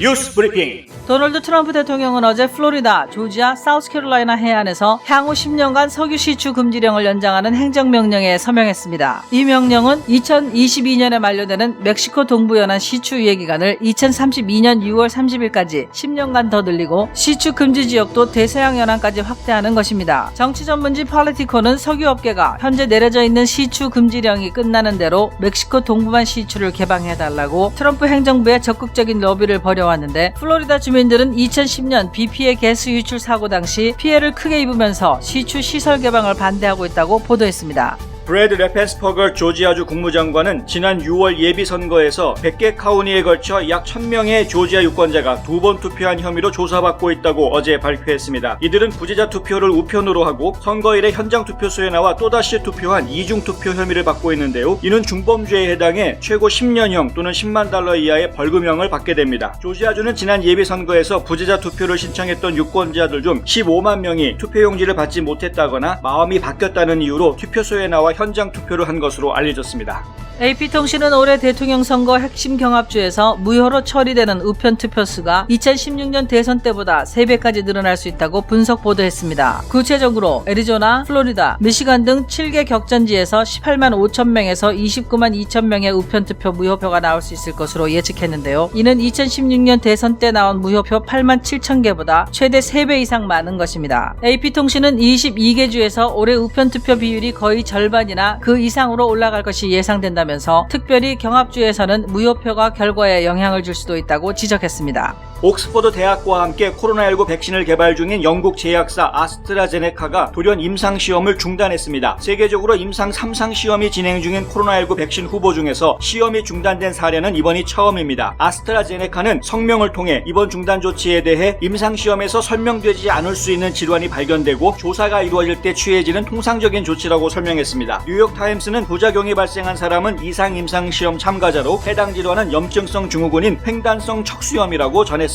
뉴스 브리핑. 도널드 트럼프 대통령은 어제 플로리다, 조지아, 사우스캐롤라이나 해안에서 향후 10년간 석유 시추 금지령을 연장하는 행정명령에 서명했습니다. 이 명령은 2022년에 만료되는 멕시코 동부 연안 시추 유예 기간을 2032년 6월 30일까지 10년간 더 늘리고 시추 금지 지역도 대서양 연안까지 확대하는 것입니다. 정치 전문지 팔리티코는 석유업계가 현재 내려져 있는 시추 금지령이 끝나는 대로 멕시코 동부만 시추를 개방해달라고 트럼프 행정부에 적극적인 로비를 벌여왔는데, 플로리다 주민들은 2010년 BP의 가스 유출 사고 당시 피해를 크게 입으면서 시추 시설 개방을 반대하고 있다고 보도했습니다. 브래드 래펜스퍼거 조지아주 국무장관은 지난 6월 예비선거에서 100개 카운티에 걸쳐 약 1000명의 조지아 유권자가 2번 투표한 혐의로 조사받고 있다고 어제 발표했습니다. 이들은 부재자 투표를 우편으로 하고 선거일에 현장 투표소에 나와 또다시 투표한 이중투표 혐의를 받고 있는데요. 이는 중범죄에 해당해 최고 10년형 또는 10만 달러 이하의 벌금형을 받게 됩니다. 조지아주는 지난 예비선거에서 부재자 투표를 신청했던 유권자들 중 15만 명이 투표용지를 받지 못했다거나 마음이 바뀌었다는 이유로 투표소에 나와 현장 투표를 한 것으로 알려졌습니다. AP통신은 올해 대통령 선거 핵심 경합주에서 무효로 처리되는 우편 투표 수가 2016년 대선 때보다 3배까지 늘어날 수 있다고 분석 보도했습니다. 구체적으로 애리조나, 플로리다, 미시간 등 7개 격전지에서 18만 5천 명에서 29만 2천 명의 우편 투표 무효표가 나올 수 있을 것으로 예측했는데요. 이는 2016년 대선 때 나온 무효표 8만 7천 개보다 최대 3배 이상 많은 것입니다. AP통신은 22개 주에서 올해 우편 투표 비율이 거의 절반이나 그 이상으로 올라갈 것이 예상된다면서 특별히 경합주에서는 무효표가 결과에 영향을 줄 수도 있다고 지적했습니다. 옥스퍼드 대학과 함께 코로나19 백신을 개발 중인 영국 제약사 아스트라제네카가 돌연 임상시험을 중단했습니다. 세계적으로 임상 3상 시험이 진행 중인 코로나19 백신 후보 중에서 시험이 중단된 사례는 이번이 처음입니다. 아스트라제네카는 성명을 통해 이번 중단 조치에 대해 임상시험에서 설명되지 않을 수 있는 질환이 발견되고 조사가 이루어질 때 취해지는 통상적인 조치라고 설명했습니다. 뉴욕타임스는 부작용이 발생한 사람은 이상 임상시험 참가자로 해당 질환은 염증성 증후군인 횡단성 척수염이라고 전했습니다.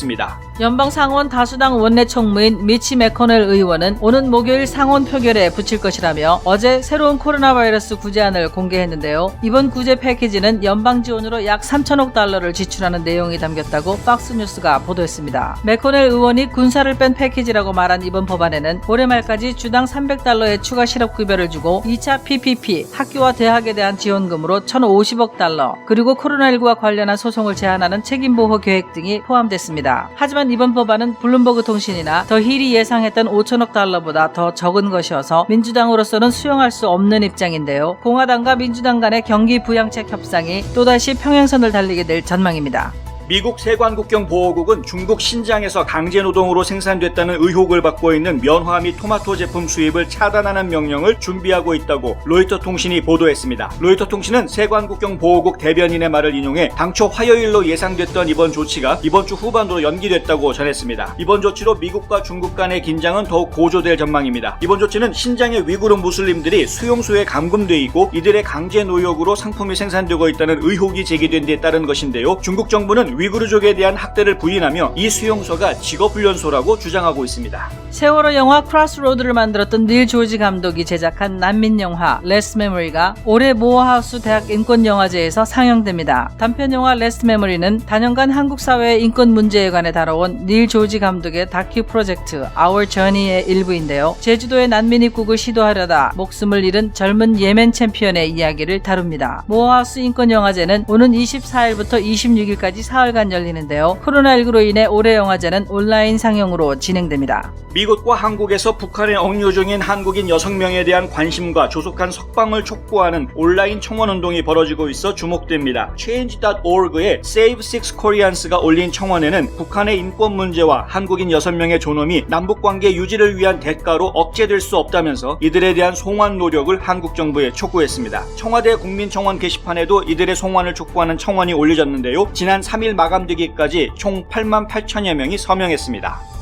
연방 상원 다수당 원내 총무인 미치 매코넬 의원은 오는 목요일 상원 표결에 붙일 것이라며 어제 새로운 코로나 바이러스 구제안을 공개했는데요. 이번 구제 패키지는 연방 지원으로 약 3천억 달러를 지출하는 내용이 담겼다고 박스뉴스가 보도했습니다. 매코넬 의원이 군사를 뺀 패키지라고 말한 이번 법안에는 올해 말까지 주당 300달러의 추가 실업급여를 주고 2차 PPP 학교와 대학에 대한 지원금으로 1,050억 달러, 그리고 코로나19와 관련한 소송을 제한하는 책임보호 계획 등이 포함됐습니다. 하지만 이번 법안은 블룸버그 통신이나 더 힐이 예상했던 5천억 달러보다 더 적은 것이어서 민주당으로서는 수용할 수 없는 입장인데요. 공화당과 민주당 간의 경기 부양책 협상이 또다시 평행선을 달리게 될 전망입니다. 미국 세관국경보호국은 중국 신장에서 강제노동으로 생산됐다는 의혹을 받고 있는 면화 및 토마토 제품 수입을 차단하는 명령을 준비하고 있다고 로이터 통신이 보도했습니다. 로이터 통신은 세관국경보호국 대변인의 말을 인용해 당초 화요일로 예상됐던 이번 조치가 이번 주 후반으로 연기됐다고 전했습니다. 이번 조치로 미국과 중국 간의 긴장은 더욱 고조될 전망입니다. 이번 조치는 신장의 위구르 무슬림들이 수용소에 감금돼 있고 이들의 강제 노역으로 상품이 생산되고 있다는 의혹이 제기된 데 따른 것인데요. 중국 정부는 위구르족에 대한 학대를 부인하며 이 수용소가 직업훈련소라고 주장하고 있습니다. 세월호 영화 크로스로드를 만들었던 닐 조지 감독이 제작한 난민 영화 레스트 메모리가 올해 모어하우스 대학 인권영화제에서 상영됩니다. 단편 영화 레스트 메모리는 단연간 한국 사회의 인권 문제에 관해 다뤄온 닐 조지 감독의 다큐 프로젝트 Our Journey의 일부인데요. 제주도에 난민 입국을 시도하려다 목숨을 잃은 젊은 예멘 챔피언의 이야기를 다룹니다. 모어하우스 인권영화제는 오는 24일부터 26일까지 사흘간 열리는데요. 코로나19로 인해 올해 영화제는 온라인 상영으로 진행됩니다. 미국과 한국에서 북한에 억류 중인 한국인 6명에 대한 관심과 조속한 석방을 촉구하는 온라인 청원운동이 벌어지고 있어 주목됩니다. Change.org의 Save Six Koreans가 올린 청원에는 북한의 인권 문제와 한국인 6명의 존엄이 남북관계 유지를 위한 대가로 억제될 수 없다면서 이들에 대한 송환 노력을 한국 정부에 촉구했습니다. 청와대 국민청원 게시판에도 이들의 송환을 촉구하는 청원이 올려졌는데요. 지난 3일 마감되기까지 총 8만 8천여 명이 서명했습니다.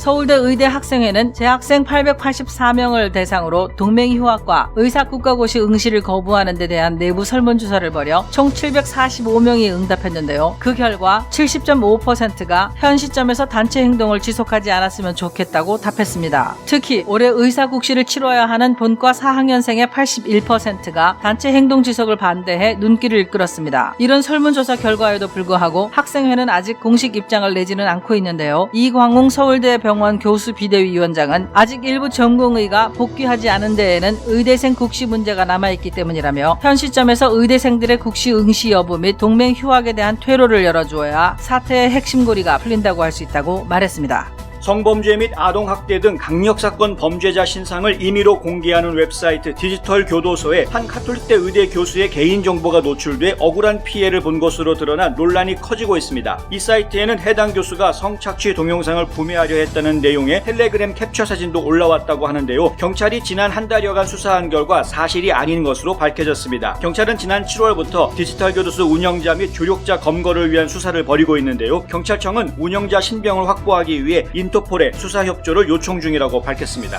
서울대 의대 학생회는 재학생 884명을 대상으로 동맹휴학과 의사국가고시 응시를 거부하는 데 대한 내부 설문조사를 벌여 총 745명이 응답했는데요. 그 결과 70.5%가 현 시점에서 단체 행동을 지속하지 않았으면 좋겠다고 답했습니다. 특히 올해 의사국시를 치러야 하는 본과 4학년생의 81%가 단체 행동 지속을 반대해 눈길을 이끌었습니다. 이런 설문조사 결과에도 불구하고 학생회는 아직 공식 입장을 내지는 않고 있는데요. 이광웅 서울대 병원 교수 비대위원장은 아직 일부 전공의가 복귀하지 않은 데에는 의대생 국시 문제가 남아있기 때문이라며 현 시점에서 의대생들의 국시 응시 여부 및 동맹 휴학에 대한 퇴로를 열어주어야 사태의 핵심고리가 풀린다고 할 수 있다고 말했습니다. 성범죄 및 아동학대 등 강력사건 범죄자 신상을 임의로 공개하는 웹사이트 디지털 교도소에 한 가톨릭대 의대 교수의 개인정보가 노출돼 억울한 피해를 본 것으로 드러나 논란이 커지고 있습니다. 이 사이트에는 해당 교수가 성착취 동영상을 구매하려 했다는 내용의 텔레그램 캡처 사진도 올라왔다고 하는데요. 경찰이 지난 한 달여간 수사한 결과 사실이 아닌 것으로 밝혀졌습니다. 경찰은 지난 7월부터 디지털 교도소 운영자 및 조력자 검거를 위한 수사를 벌이고 있는데요. 경찰청은 운영자 신병을 확보하기 위해 인터폴에 수사 협조를 요청 중이라고 밝혔습니다.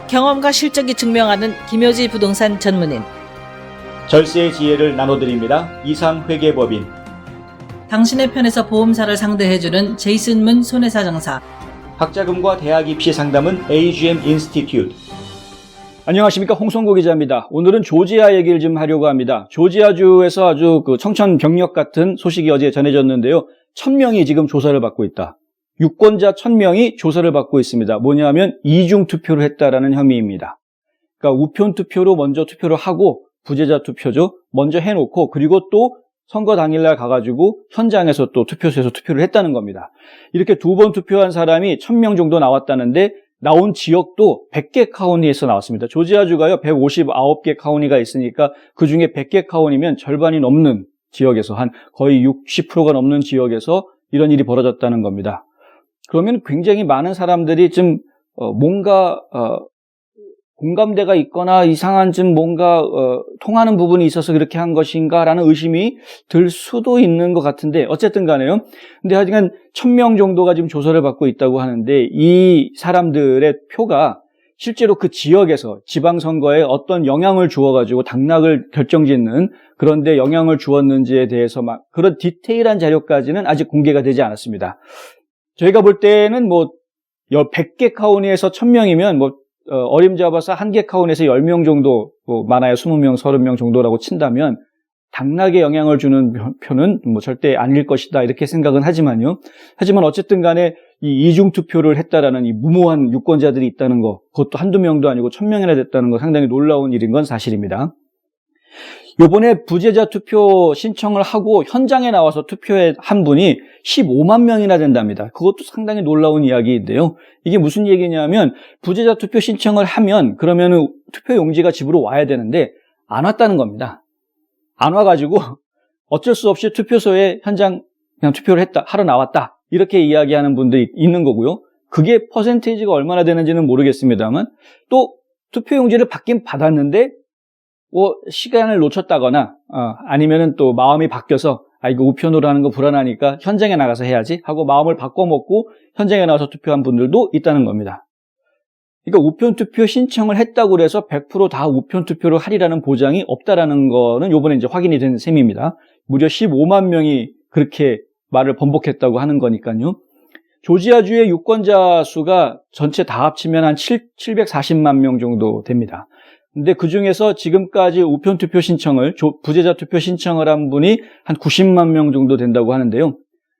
경험과 실적이 증명하는 김효지 부동산 전문인. 절세의 지혜를 나눠드립니다. 이상회계법인. 당신의 편에서 보험사를 상대해주는 제이슨 문 손해사정사. 학자금과 대학 입시 상담은 AGM 인스티튜트. 안녕하십니까, 홍성구 기자입니다. 오늘은 조지아 얘기를 좀 하려고 합니다. 조지아주에서 아주 청천벽력 같은 소식이 어제 전해졌는데요. 1000명이 지금 조사를 받고 있다. 유권자 1000명이 조사를 받고 있습니다. 뭐냐면 이중 투표를 했다라는 혐의입니다. 그러니까 우편 투표로 먼저 투표를 하고 부재자 투표죠. 먼저 해놓고 그리고 또 선거 당일날 가가지고 현장에서 또 투표소에서 투표를 했다는 겁니다. 이렇게 두 번 투표한 사람이 1000명 정도 나왔다는데 나온 지역도 100개 카운티에서 나왔습니다. 조지아주가요 159개 카운티가 있으니까 그중에 100개 카운티면 절반이 넘는 지역에서 한 거의 60%가 넘는 지역에서 이런 일이 벌어졌다는 겁니다. 그러면 굉장히 많은 사람들이 좀 뭔가 공감대가 있거나 이상한 좀 뭔가 통하는 부분이 있어서 그렇게 한 것인가라는 의심이 들 수도 있는 것 같은데 어쨌든 간에요. 근데 하여간 1000명 정도가 지금 조사를 받고 있다고 하는데 이 사람들의 표가 실제로 그 지역에서 지방선거에 어떤 영향을 주어가지고 당락을 결정짓는 그런 데 영향을 주었는지에 대해서 막 그런 디테일한 자료까지는 아직 공개가 되지 않았습니다. 저희가 볼 때는 100개 카운티에서 1000명이면 어림잡아서 한 개 카운티에서 10명 정도, 많아야 20명, 30명 정도라고 친다면 당락에 영향을 주는 표는 절대 아닐 것이다 이렇게 생각은 하지만요. 하지만 어쨌든 간에 이 이중투표를 했다라는 이 무모한 유권자들이 있다는 거, 그것도 한두 명도 아니고 1000명이나 됐다는 거 상당히 놀라운 일인 건 사실입니다. 요번에 부재자 투표 신청을 하고 현장에 나와서 투표한 분이 15만 명이나 된답니다. 그것도 상당히 놀라운 이야기인데요. 이게 무슨 얘기냐면 부재자 투표 신청을 하면 그러면은 투표 용지가 집으로 와야 되는데 안 왔다는 겁니다. 안 와가지고 어쩔 수 없이 투표소에 현장 그냥 투표를 하러 나왔다. 이렇게 이야기하는 분들이 있는 거고요. 그게 퍼센테이지가 얼마나 되는지는 모르겠습니다만 또 투표 용지를 받긴 받았는데 시간을 놓쳤다거나, 아니면은 또 마음이 바뀌어서, 이거 우편으로 하는 거 불안하니까 현장에 나가서 해야지 하고 마음을 바꿔먹고 현장에 나가서 투표한 분들도 있다는 겁니다. 그러니까 우편 투표 신청을 했다고 해서 100% 다 우편 투표를 하리라는 보장이 없다라는 거는 요번에 이제 확인이 된 셈입니다. 무려 15만 명이 그렇게 말을 번복했다고 하는 거니까요. 조지아주의 유권자 수가 전체 다 합치면 한 740만 명 정도 됩니다. 근데 그 중에서 지금까지 우편 투표 신청을, 부재자 투표 신청을 한 분이 한 90만 명 정도 된다고 하는데요.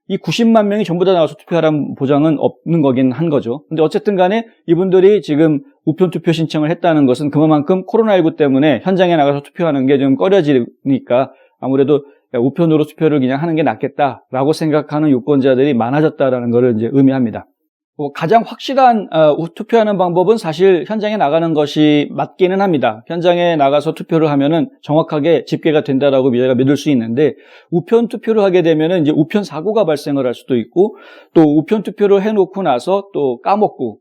이 90만 명이 전부 다 나와서 투표하라는 보장은 없는 거긴 한 거죠. 근데 어쨌든 간에 이분들이 지금 우편 투표 신청을 했다는 것은 그만큼 코로나19 때문에 현장에 나가서 투표하는 게 좀 꺼려지니까 아무래도 우편으로 투표를 그냥 하는 게 낫겠다라고 생각하는 유권자들이 많아졌다라는 것을 이제 의미합니다. 가장 확실한 투표하는 방법은 사실 현장에 나가는 것이 맞기는 합니다. 현장에 나가서 투표를 하면은 정확하게 집계가 된다라고 우리가 믿을 수 있는데 우편 투표를 하게 되면은 이제 우편 사고가 발생을 할 수도 있고 또 우편 투표를 해놓고 나서 또 까먹고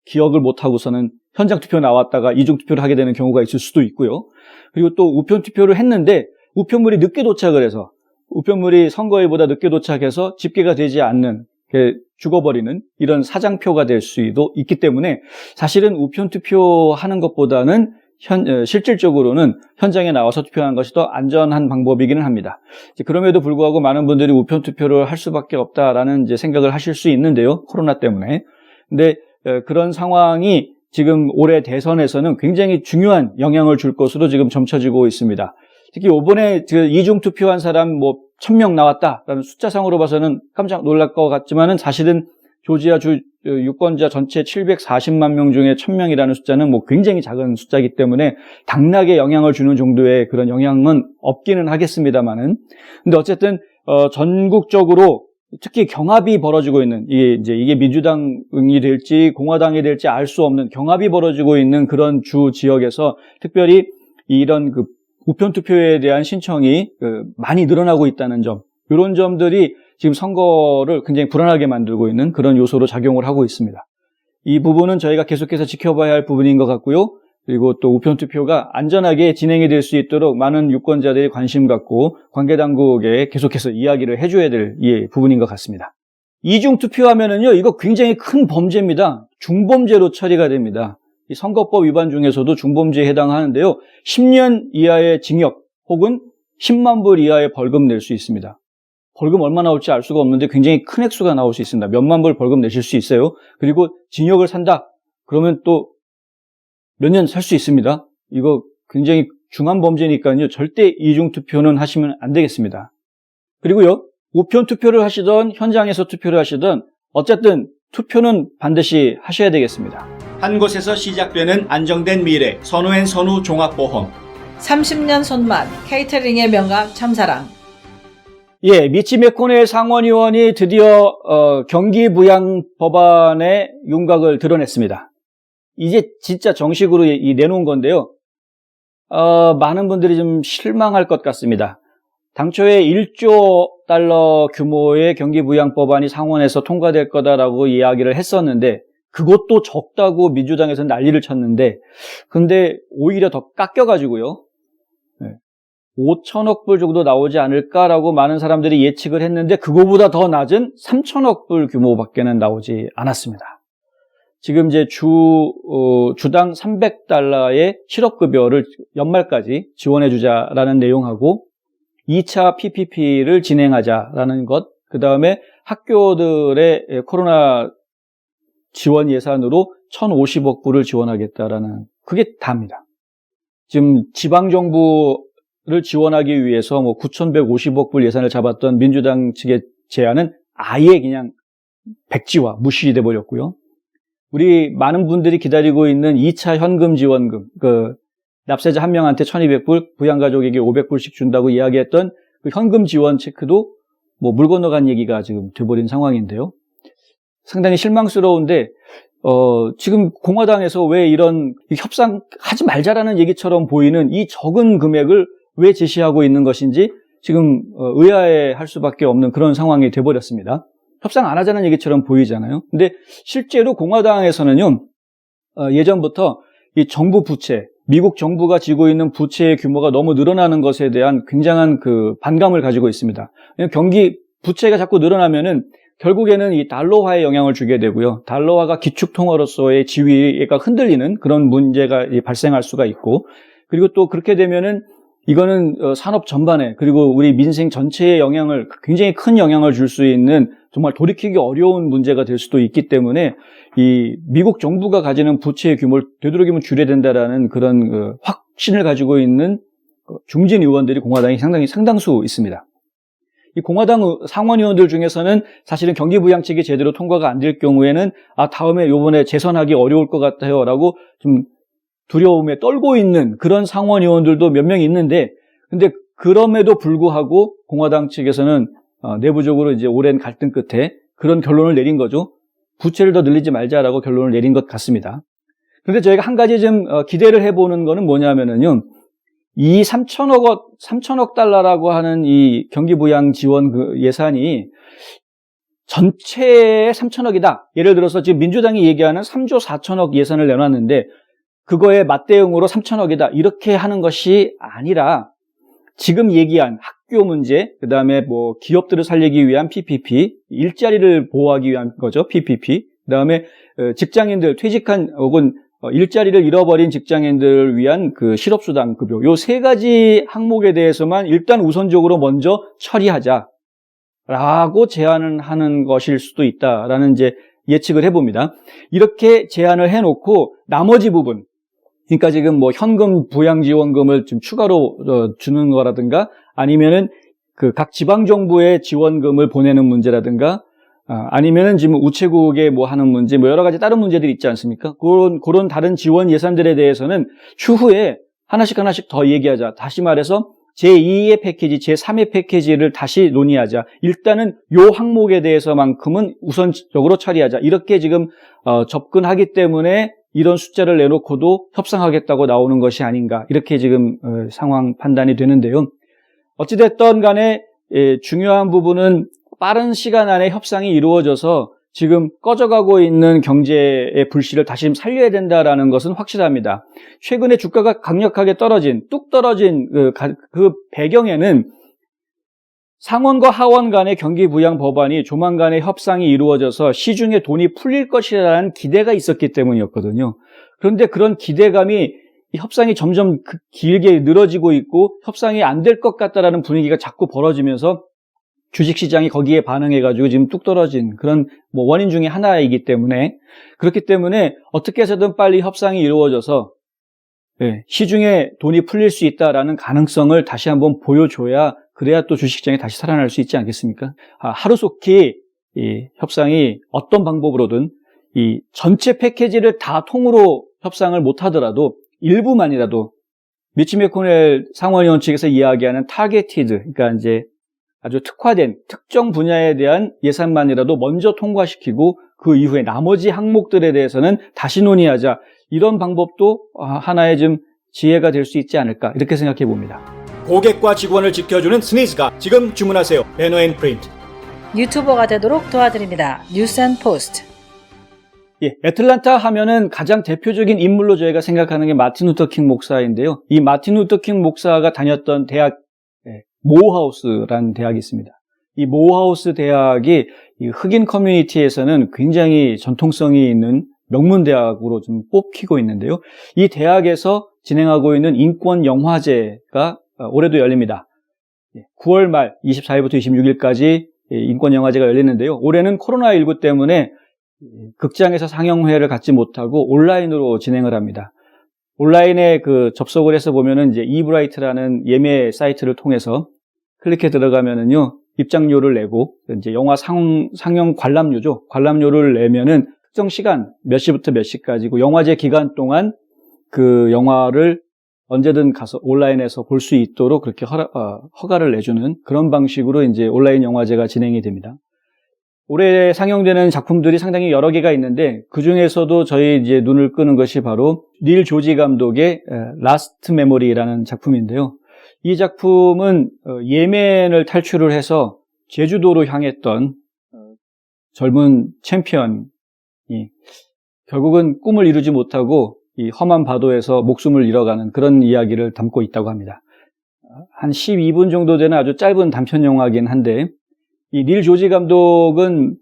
기억을 못 하고서는 현장 투표 나왔다가 이중 투표를 하게 되는 경우가 있을 수도 있고요. 그리고 또 우편 투표를 했는데 우편물이 늦게 도착을 해서 우편물이 선거일보다 늦게 도착해서 집계가 되지 않는 죽어버리는 이런 사장표가 될 수도 있기 때문에 사실은 우편 투표하는 것보다는 실질적으로는 현장에 나와서 투표하는 것이 더 안전한 방법이기는 합니다. 그럼에도 불구하고 많은 분들이 우편 투표를 할 수밖에 없다라는 이제 생각을 하실 수 있는데요. 코로나 때문에. 근데 그런 상황이 지금 올해 대선에서는 굉장히 중요한 영향을 줄 것으로 지금 점쳐지고 있습니다. 특히 이번에 이중 투표한 사람 1000명 나왔다라는 숫자상으로 봐서는 깜짝 놀랄 것 같지만은 사실은 조지아 주 유권자 전체 740만 명 중에 1000명이라는 숫자는 굉장히 작은 숫자이기 때문에 당락에 영향을 주는 정도의 그런 영향은 없기는 하겠습니다만은. 근데 어쨌든 전국적으로 특히 경합이 벌어지고 있는 이게 민주당이 될지 공화당이 될지 알 수 없는 경합이 벌어지고 있는 그런 주 지역에서 특별히 이런 우편 투표에 대한 신청이 많이 늘어나고 있다는 점, 이런 점들이 지금 선거를 굉장히 불안하게 만들고 있는 그런 요소로 작용을 하고 있습니다. 이 부분은 저희가 계속해서 지켜봐야 할 부분인 것 같고요. 그리고 또 우편 투표가 안전하게 진행이 될 수 있도록 많은 유권자들이 관심 갖고 관계 당국에 계속해서 이야기를 해줘야 될 부분인 것 같습니다. 이중 투표하면은요, 이거 굉장히 큰 범죄입니다. 중범죄로 처리가 됩니다. 이 선거법 위반 중에서도 중범죄에 해당하는데요. 10년 이하의 징역 혹은 10만 불 이하의 벌금 낼 수 있습니다. 벌금 얼마 나올지 알 수가 없는데 굉장히 큰 액수가 나올 수 있습니다. 몇만 불 벌금 내실 수 있어요. 그리고 징역을 산다. 그러면 또 몇 년 살 수 있습니다. 이거 굉장히 중한 범죄니까요. 절대 이중 투표는 하시면 안 되겠습니다. 그리고요, 우편 투표를 하시던 현장에서 투표를 하시던 어쨌든 투표는 반드시 하셔야 되겠습니다. 한 곳에서 시작되는 안정된 미래, 선우앤선우 종합보험. 30년 손맛 케이터링의 명가 참사랑. 미치 맥코넬 상원의원이 드디어 경기부양 법안의 윤곽을 드러냈습니다. 이제 진짜 정식으로 내놓은 건데요. 많은 분들이 좀 실망할 것 같습니다. 당초에 1조 달러 규모의 경기부양법안이 상원에서 통과될 거다라고 이야기를 했었는데 그것도 적다고 민주당에서는 난리를 쳤는데 근데 오히려 더 깎여가지고요. 5천억 불 정도 나오지 않을까라고 많은 사람들이 예측을 했는데 그거보다 더 낮은 3천억 불 규모밖에는 나오지 않았습니다. 지금 이제 주당 300달러의 실업급여를 연말까지 지원해주자라는 내용하고 2차 PPP를 진행하자라는 것, 그 다음에 학교들의 코로나 지원 예산으로 1,050억 불을 지원하겠다라는, 그게 다입니다. 지금 지방정부를 지원하기 위해서 9,150억 불 예산을 잡았던 민주당 측의 제안은 아예 그냥 백지화, 무시돼 버렸고요. 우리 많은 분들이 기다리고 있는 2차 현금 지원금, 납세자 한 명한테 1,200불, 부양가족에게 500불씩 준다고 이야기했던 그 현금 지원 체크도 물 건너간 얘기가 지금 돼버린 상황인데요. 상당히 실망스러운데, 지금 공화당에서 왜 이런 협상하지 말자라는 얘기처럼 보이는 이 적은 금액을 왜 제시하고 있는 것인지 지금 의아해할 수밖에 없는 그런 상황이 돼버렸습니다. 협상 안 하자는 얘기처럼 보이잖아요. 근데 실제로 공화당에서는요, 예전부터 이 정부 부채, 미국 정부가 지고 있는 부채의 규모가 너무 늘어나는 것에 대한 굉장한 반감을 가지고 있습니다. 경기 부채가 자꾸 늘어나면은 결국에는 이 달러화에 영향을 주게 되고요. 달러화가 기축통화로서의 지위가 흔들리는 그런 문제가 발생할 수가 있고, 그리고 또 그렇게 되면은 이거는 산업 전반에, 그리고 우리 민생 전체에 굉장히 큰 영향을 줄 수 있는 정말 돌이키기 어려운 문제가 될 수도 있기 때문에 이 미국 정부가 가지는 부채의 규모를 되도록이면 줄여야 된다라는 그런 확신을 가지고 있는 중진 의원들이 공화당이 상당수 있습니다. 이 공화당 상원 의원들 중에서는 사실은 경기부양책이 제대로 통과가 안 될 경우에는 다음에 요번에 재선하기 어려울 것 같아요라고 좀 두려움에 떨고 있는 그런 상원 의원들도 몇 명 있는데, 근데 그럼에도 불구하고 공화당 측에서는 내부적으로 이제 오랜 갈등 끝에 그런 결론을 내린 거죠. 부채를 더 늘리지 말자라고 결론을 내린 것 같습니다. 그런데 저희가 한 가지 좀 기대를 해보는 거는 뭐냐면은요, 이 3천억 달러라고 하는 이 경기부양 지원 예산이 전체의 3천억이다. 예를 들어서 지금 민주당이 얘기하는 3조 4천억 예산을 내놨는데 그거에 맞대응으로 3천억이다. 이렇게 하는 것이 아니라 지금 얘기한 학교 문제, 그 다음에 뭐 기업들을 살리기 위한 PPP, 일자리를 보호하기 위한 거죠, PPP. 그 다음에 직장인들, 퇴직한 혹은 일자리를 잃어버린 직장인들을 위한 그 실업수당 급여, 요 세 가지 항목에 대해서만 일단 우선적으로 먼저 처리하자라고 제안을 하는 것일 수도 있다라는 이제 예측을 해봅니다. 이렇게 제안을 해놓고 나머지 부분, 그러니까 지금 뭐 현금 부양지원금을 좀 추가로 주는 거라든가 아니면은 그 각 지방정부의 지원금을 보내는 문제라든가 아니면은 지금 우체국에 뭐 하는 문제, 뭐 여러 가지 다른 문제들이 있지 않습니까? 그런 다른 지원 예산들에 대해서는 추후에 하나씩 더 얘기하자. 다시 말해서 제2의 패키지, 제3의 패키지를 다시 논의하자. 일단은 요 항목에 대해서만큼은 우선적으로 처리하자. 이렇게 지금 접근하기 때문에 이런 숫자를 내놓고도 협상하겠다고 나오는 것이 아닌가. 이렇게 지금 상황 판단이 되는데요. 어찌됐든 간에 중요한 부분은 빠른 시간 안에 협상이 이루어져서 지금 꺼져가고 있는 경제의 불씨를 다시 좀 살려야 된다라는 것은 확실합니다. 최근에 주가가 강력하게 뚝 떨어진 그 배경에는 상원과 하원 간의 경기 부양 법안이 조만간에 협상이 이루어져서 시중에 돈이 풀릴 것이라는 기대가 있었기 때문이었거든요. 그런데 그런 기대감이 이 협상이 점점 길게 늘어지고 있고 협상이 안 될 것 같다라는 분위기가 자꾸 벌어지면서 주식시장이 거기에 반응해가지고 지금 뚝 떨어진 그런 뭐 원인 중에 하나이기 때문에 그렇기 때문에 어떻게 해서든 빨리 협상이 이루어져서 시중에 돈이 풀릴 수 있다라는 가능성을 다시 한번 보여줘야 그래야 또 주식시장이 다시 살아날 수 있지 않겠습니까? 하루속히 이 협상이 어떤 방법으로든 이 전체 패키지를 다 통으로 협상을 못하더라도 일부만이라도 미치 매코넬 상원의원 측에서 이야기하는 타겟티드, 그러니까 이제 아주 특화된 특정 분야에 대한 예산만이라도 먼저 통과시키고 그 이후에 나머지 항목들에 대해서는 다시 논의하자. 이런 방법도 하나의 좀 지혜가 될 수 있지 않을까 이렇게 생각해 봅니다. 고객과 직원을 지켜주는 스니즈가 지금 주문하세요. 배너앤프린트. 유튜버가 되도록 도와드립니다. 뉴스앤포스트. 애틀란타 하면은 가장 대표적인 인물로 저희가 생각하는 게 마틴 루터 킹 목사인데요. 이 마틴 루터 킹 목사가 다녔던 대학 모어하우스라는 대학이 있습니다. 이 모어하우스 대학이 이 흑인 커뮤니티에서는 굉장히 전통성이 있는 명문 대학으로 좀 뽑히고 있는데요. 이 대학에서 진행하고 있는 인권 영화제가 올해도 열립니다. 9월 말 24일부터 26일까지 인권 영화제가 열리는데요. 올해는 코로나19 때문에 극장에서 상영회를 갖지 못하고 온라인으로 진행을 합니다. 온라인에 접속을 해서 보면은 이제 이브라이트라는 예매 사이트를 통해서 클릭해 들어가면은요, 입장료를 내고, 이제 영화 상영 관람료죠. 관람료를 내면은 특정 시간, 몇 시부터 몇 시까지고, 영화제 기간 동안 그 영화를 언제든 가서 온라인에서 볼 수 있도록 그렇게 허가를 내주는 그런 방식으로 이제 온라인 영화제가 진행이 됩니다. 올해 상영되는 작품들이 상당히 여러 개가 있는데 그 중에서도 저희 이제 눈을 끄는 것이 바로 닐 조지 감독의 라스트 메모리라는 작품인데요. 이 작품은 예멘을 탈출을 해서 제주도로 향했던 젊은 챔피언이 결국은 꿈을 이루지 못하고 이 험한 바도에서 목숨을 잃어가는 그런 이야기를 담고 있다고 합니다. 한 12분 정도 되는 아주 짧은 단편 영화긴 한데 이 닐 조지 감독은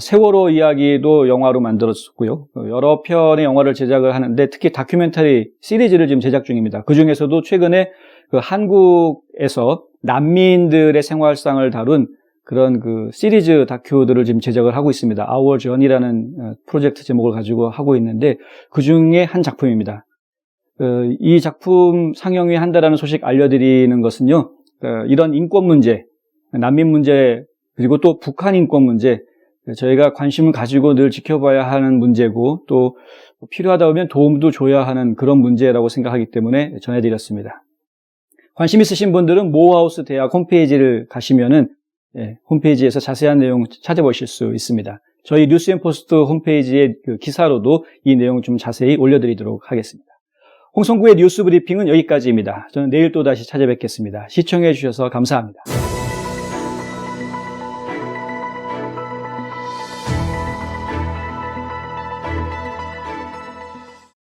세월호 이야기도 영화로 만들었었고요. 여러 편의 영화를 제작을 하는데 특히 다큐멘터리 시리즈를 지금 제작 중입니다. 그 중에서도 최근에 한국에서 난민들의 생활상을 다룬 그런 시리즈 다큐들을 지금 제작을 하고 있습니다. Our Journey라는 프로젝트 제목을 가지고 하고 있는데 그 중에 한 작품입니다. 이 작품 상영이 한다라는 소식 알려드리는 것은요. 이런 인권 문제, 난민 문제 그리고 또 북한 인권 문제 저희가 관심을 가지고 늘 지켜봐야 하는 문제고 또 필요하다 보면 도움도 줘야 하는 그런 문제라고 생각하기 때문에 전해드렸습니다. 관심 있으신 분들은 모어하우스 대학 홈페이지를 가시면은 홈페이지에서 자세한 내용 찾아보실 수 있습니다. 저희 뉴스앤포스트 홈페이지의 기사로도 이 내용 좀 자세히 올려드리도록 하겠습니다. 홍성구의 뉴스 브리핑은 여기까지입니다. 저는 내일 또 다시 찾아뵙겠습니다. 시청해 주셔서 감사합니다.